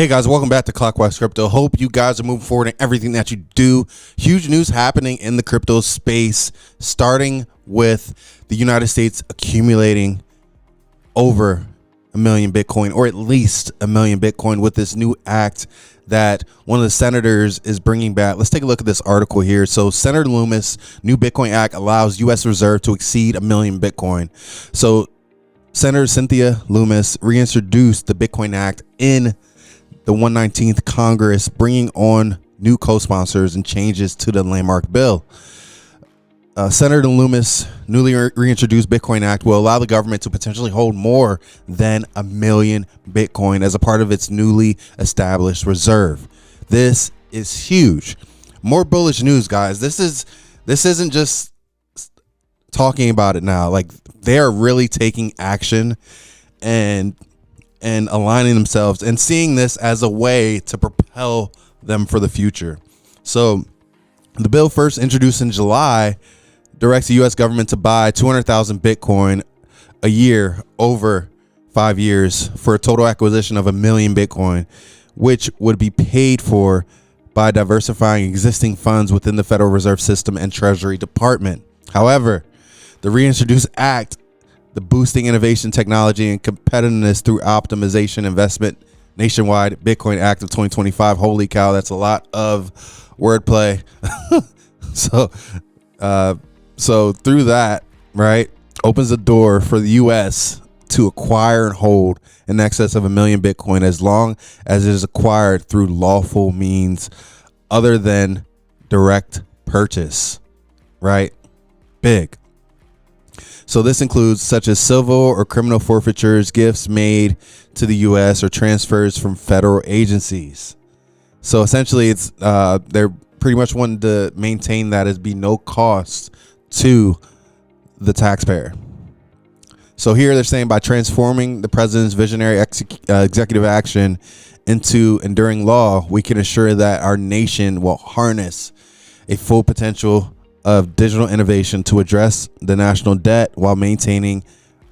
Hey guys, welcome back to CLOCKWISE Crypto. Hope you guys are moving forward in everything that you do. Huge news happening in the crypto space, starting with the United States accumulating over 1 million Bitcoin, or at least 1 million Bitcoin, with this new act that one of the senators is bringing back. Let's take a look at this article here. So Senator Loomis' new Bitcoin Act allows U.S. Reserve to exceed 1 million Bitcoin. So Senator Cynthia Loomis reintroduced the Bitcoin Act in the 119th Congress, bringing on new co-sponsors and changes to the landmark bill. Senator Loomis' newly reintroduced Bitcoin Act will allow the government to potentially hold more than 1 million Bitcoin as a part of its newly established reserve. This is huge. More bullish news, guys. This isn't just talking about it now. Like, they're really taking action and aligning themselves and seeing this as a way to propel them for the future. So the bill, first introduced in July, directs the U.S. government to buy 200,000 Bitcoin a year over 5 years for a total acquisition of 1 million Bitcoin, which would be paid for by diversifying existing funds within the Federal Reserve System and Treasury Department. However, the reintroduced act, the Boosting Innovation, Technology, and Competitiveness Through Optimization Investment Nationwide Bitcoin Act of 2025. Holy cow, that's a lot of wordplay. So through that, right, opens the door for the U.S. to acquire and hold in excess of 1 million Bitcoin as long as it is acquired through lawful means other than direct purchase, right? Big. So this includes such as civil or criminal forfeitures, gifts made to the U.S., or transfers from federal agencies. So essentially, it's they're pretty much wanting to maintain that as be no cost to the taxpayer. So here they're saying by transforming the president's visionary executive action into enduring law, we can ensure that our nation will harness a full potential of digital innovation to address the national debt while maintaining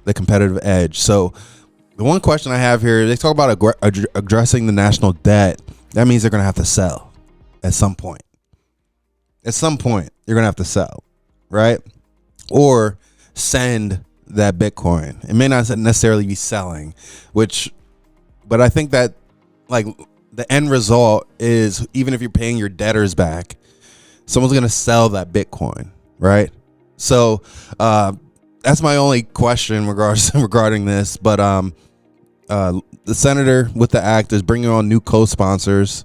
the competitive edge. So the one question I have here, they talk about addressing the national debt. That means they're going to have to sell at some point. At some point, you're going to have to sell, right? Or send that Bitcoin. It may not necessarily be selling, but I think that, like, the end result is, even if you're paying your debtors back, someone's going to sell that Bitcoin, right? So that's my only question regarding this. But the senator with the act is bringing on new co-sponsors.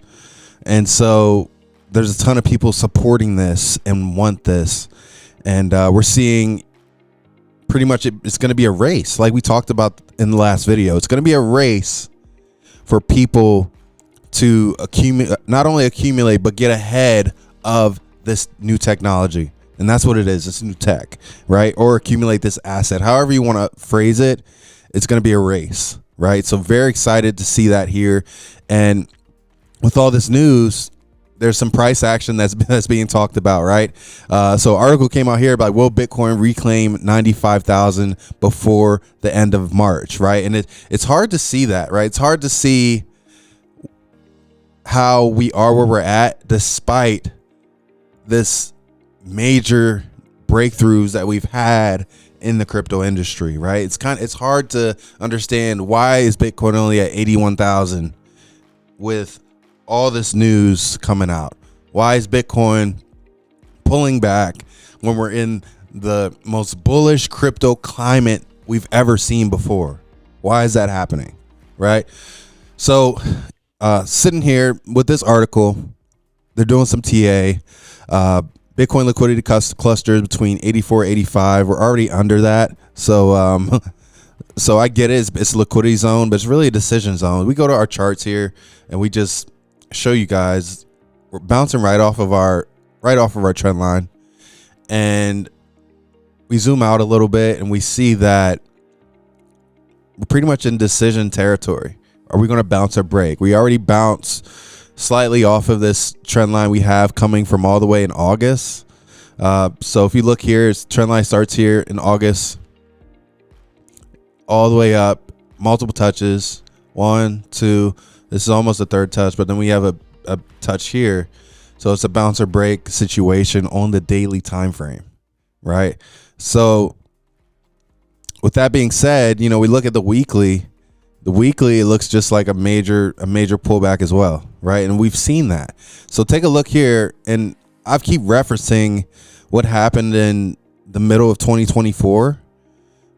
And so there's a ton of people supporting this and want this. And we're seeing pretty much it's going to be a race, like we talked about in the last video. It's going to be a race for people to not only accumulate, but get ahead of this new technology. And that's what it is. It's new tech, right? Or accumulate this asset. However you want to phrase it, it's going to be a race, right? So very excited to see that here. And with all this news, there's some price action that's being talked about, right? So article came out here about, will Bitcoin reclaim 95,000 before the end of March, right? And it's hard to see that, right? It's hard to see how we are where we're at, despite this major breakthroughs that we've had in the crypto industry, right? It's hard to understand, why is Bitcoin only at 81,000 with all this news coming out? Why is Bitcoin pulling back when we're in the most bullish crypto climate we've ever seen before? Why is that happening, right? So sitting here with this article, they're doing some TA. Bitcoin liquidity clusters between 84, 85. We're already under that. So so I get it. It's a liquidity zone, but it's really a decision zone. We go to our charts here and we just show you guys we're bouncing right off of our trend line, and we zoom out a little bit and we see that we're pretty much in decision territory. Are we going to bounce or break? We already bounced slightly off of this trend line we have coming from all the way in August. So if you look here, trend line starts here in August, all the way up, multiple touches, 1, 2, This is almost a third touch, but then we have a touch here. So it's a bounce or break situation on the daily time frame, right? So with that being said, you know, we look at the weekly. The weekly, it looks just like a major pullback as well, right? And we've seen that. So take a look here, and I keep referencing what happened in the middle of 2024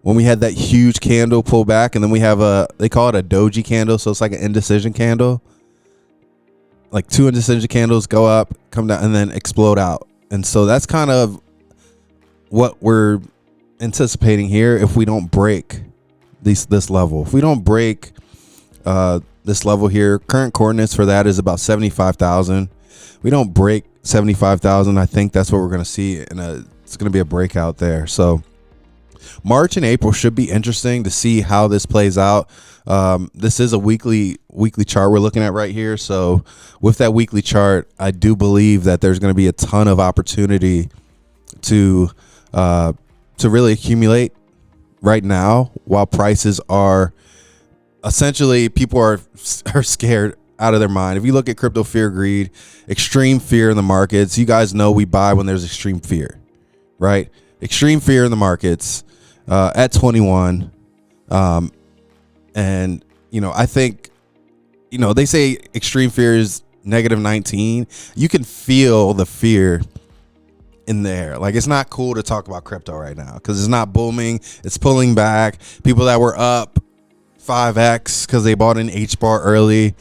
when we had that huge candle pull back, and then we have they call it a doji candle, so it's like an indecision candle. Like two indecision candles go up, come down, and then explode out. And so that's kind of what we're anticipating here if we don't break this level. If we don't break this level here, current coordinates for that is about 75,000. We don't break 75,000. I think that's what we're going to see, and it's going to be a breakout there. So March and April should be interesting to see how this plays out. This is a weekly chart we're looking at right here. So with that weekly chart, I do believe that there's going to be a ton of opportunity to really accumulate right now, while prices are essentially, people are scared out of their mind. If you look at crypto fear, greed, extreme fear in the markets, you guys know we buy when there's extreme fear, right? Extreme fear in the markets at 21. And, you know, I think, you know, they say extreme fear is negative 19. You can feel the fear in there. Like, it's not cool to talk about crypto right now because it's not booming. It's pulling back. People that were up 5x because they bought an H bar early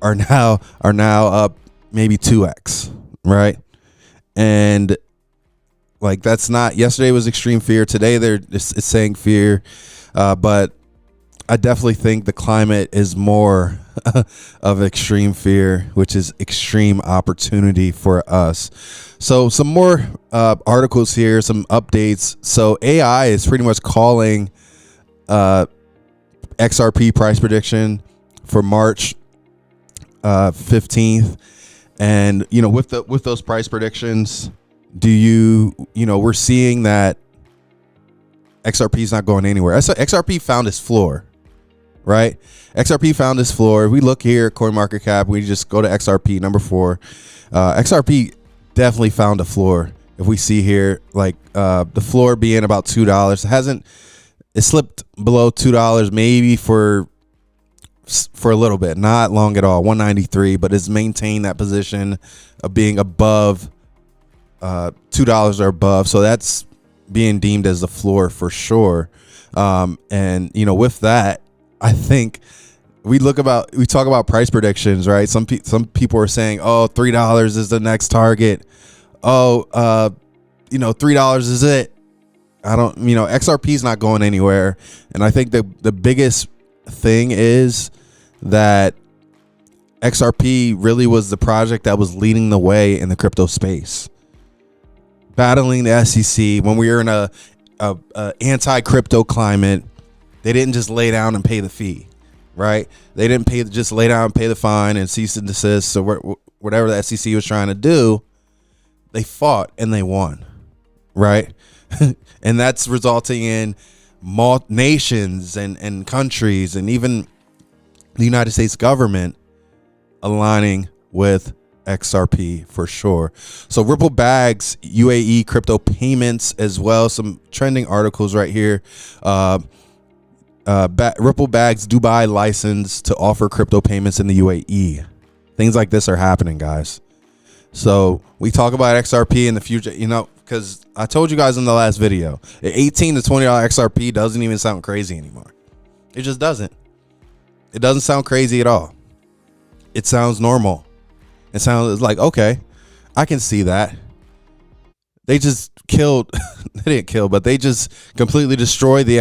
are now up maybe 2x, right? And like, that's not, yesterday was extreme fear. Today it's saying fear, but I definitely think the climate is more of extreme fear, which is extreme opportunity for us. So some more articles here, some updates. So AI is pretty much calling XRP price prediction for March 15th. And, you know, with those price predictions, we're seeing that XRP is not going anywhere. XRP found its floor, right? XRP found its floor. We look here at CoinMarketCap. We just go to XRP number 4. XRP definitely found a floor. If we see here, like the floor being about $2, it slipped below $2 maybe for a little bit, not long at all, 193, but it's maintained that position of being above $2 or above. So that's being deemed as the floor for sure. And, you know, with that, I think we talk about price predictions, right? Some people are saying, oh, $3 is the next target. Oh, $3 is it. XRP is not going anywhere. And I think the biggest thing is that XRP really was the project that was leading the way in the crypto space, battling the SEC when we were in a anti-crypto climate. They didn't just lay down and pay the fee, right? They didn't just lay down and pay the fine and cease and desist. So whatever the SEC was trying to do, they fought and they won, right? And that's resulting in nations and countries and even the United States government aligning with XRP for sure. So Ripple bags UAE crypto payments as well. Some trending articles right here. Ripple bags Dubai license to offer crypto payments in the UAE. Things like this are happening, guys. So we talk about XRP in the future, because I told you guys in the last video, $18 to $20 XRP doesn't even sound crazy anymore. It just doesn't. It doesn't sound crazy at all. It sounds normal. It sounds like, okay, I can see that. They just killed, they didn't kill, but they just completely destroyed the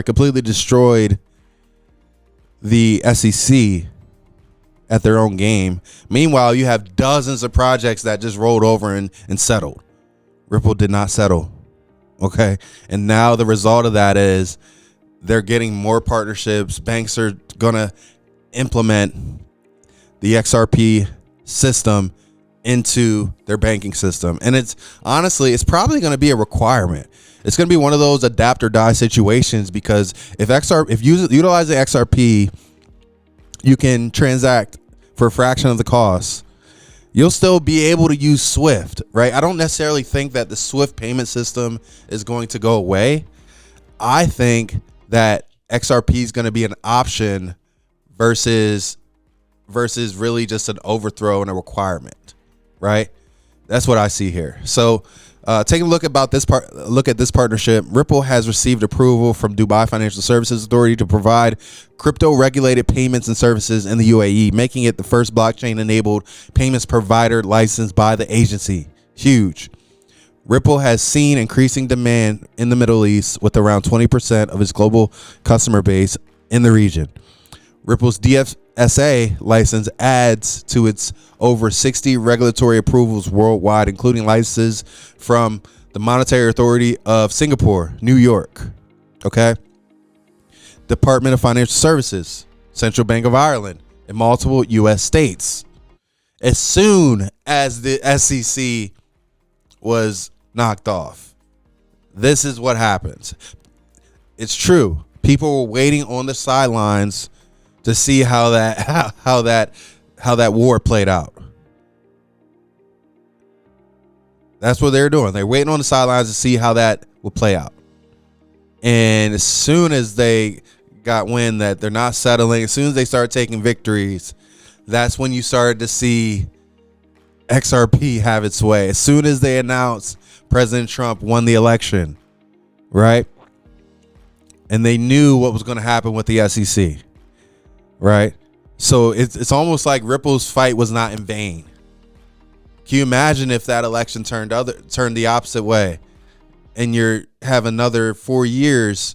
completely destroyed the SEC at their own game. Meanwhile, you have dozens of projects that just rolled over and settled. Ripple did not settle. Okay. And now the result of that is they're getting more partnerships. Banks are going to implement the XRP system into their banking system. And it's probably going to be a requirement. It's going to be one of those adapt or die situations, because if utilizing XRP you can transact for a fraction of the cost. You'll still be able to use Swift, right? I don't necessarily think that the Swift payment system is going to go away. I think that XRP is going to be an option versus really just an overthrow and a requirement, right? That's what I see here. So taking a look at this partnership. Ripple has received approval from Dubai Financial Services Authority to provide crypto regulated payments and services in the UAE, making it the first blockchain enabled payments provider licensed by the agency. Huge. Ripple has seen increasing demand in the Middle East, with around 20% of its global customer base in the region. Ripple's DFSA license adds to its over 60 regulatory approvals worldwide, including licenses from the Monetary Authority of Singapore, New York, Department of Financial Services, Central Bank of Ireland, and multiple U.S. states. As soon as the SEC was knocked off, this is what happens. It's true. People were waiting on the sidelines to see how that war played out. That's what they're doing. They're waiting on the sidelines to see how that will play out. And as soon as they got wind that they're not settling, as soon as they started taking victories, that's when you started to see XRP have its way. As soon as they announced President Trump won the election, right? And they knew what was going to happen with the SEC. Right. So it's almost like Ripple's fight was not in vain. Can you imagine if that election turned the opposite way, and you have another 4 years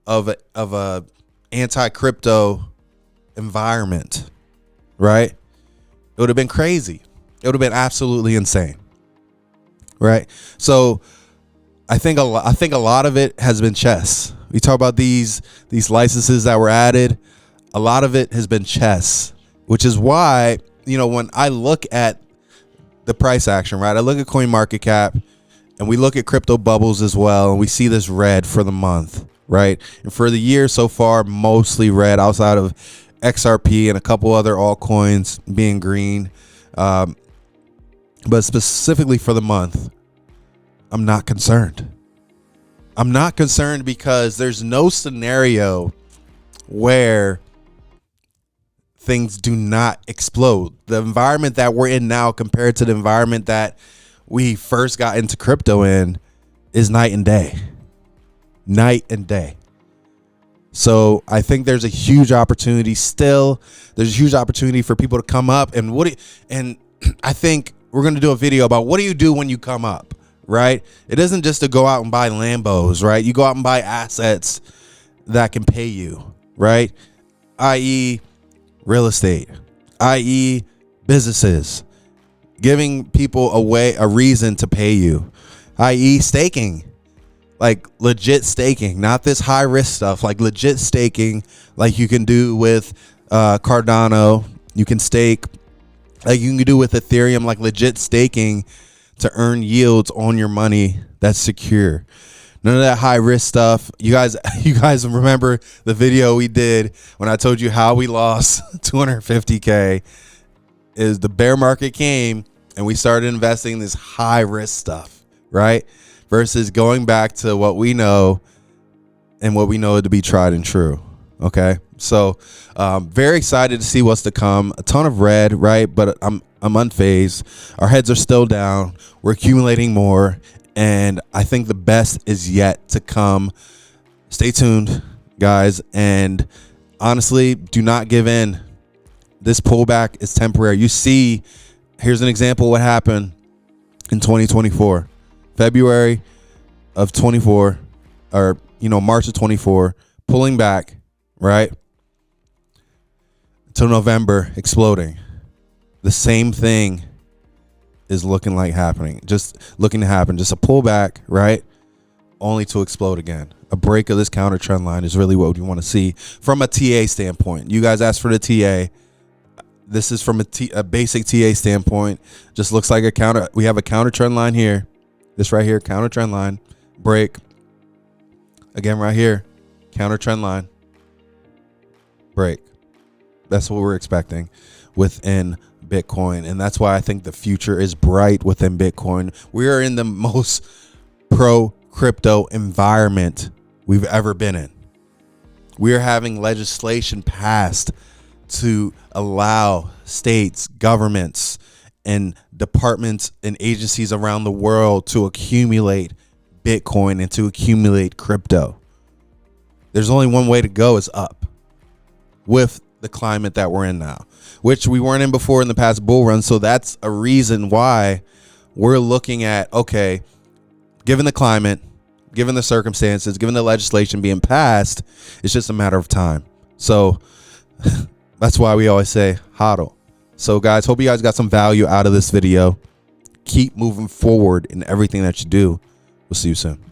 of a anti-crypto environment, right? It would have been crazy. It would have been absolutely insane. Right. So I think a lot of it has been chess. We talk about these licenses that were added. A lot of it has been chess, which is why, when I look at the price action, right, I look at CoinMarketCap and we look at crypto bubbles as well, and we see this red for the month, right? And for the year so far, mostly red, outside of XRP and a couple other altcoins being green. But specifically for the month, I'm not concerned. I'm not concerned because there's no scenario where things do not explode. The environment that we're in now compared to the environment that we first got into crypto in is night and day. Night and day. So I think there's a huge opportunity still. There's a huge opportunity for people to come up. And I think we're going to do a video about what do you do when you come up, right? It isn't just to go out and buy Lambos, right? You go out and buy assets that can pay you, right? i.e. real estate, i.e. businesses, giving people a reason to pay you, i.e. staking, like legit staking, not this high risk stuff, like legit staking, like you can do with Cardano. You can stake like you can do with Ethereum, like legit staking to earn yields on your money that's secure. None of that high risk stuff. You guys remember the video we did when I told you how we lost 250K? Is the bear market came and we started investing in this high risk stuff, right? Versus going back to what we know and what we know to be tried and true. Okay. So very excited to see what's to come. A ton of red, right? But I'm unfazed. Our heads are still down. We're accumulating more. And I think the best is yet to come. Stay tuned, guys. And honestly, do not give in. This pullback is temporary. You see, here's an example of what happened in 2024. February of 24, or, March of 24, pulling back, right? Until November, exploding. The same thing is looking to happen. Just a pullback, right? Only to explode again. A break of this counter trend line is really what you want to see from a TA standpoint. You guys asked for the TA. This is from a basic TA standpoint. Just looks like a counter. We have a counter trend line here. This right here, counter trend line, break. Again, right here, counter trend line, break. That's what we're expecting within Bitcoin. And that's why I think the future is bright within Bitcoin. We are in the most pro crypto environment we've ever been in. We are having legislation passed to allow states, governments, and departments and agencies around the world to accumulate Bitcoin and to accumulate crypto. There's only one way to go, is up, with the climate that we're in now, which we weren't in before in the past bull run. So that's a reason why we're looking at, okay, given the climate, given the circumstances, given the legislation being passed, it's just a matter of time. So that's why we always say hodl. So guys, hope you guys got some value out of this video. Keep moving forward in everything that you do. We'll see you soon.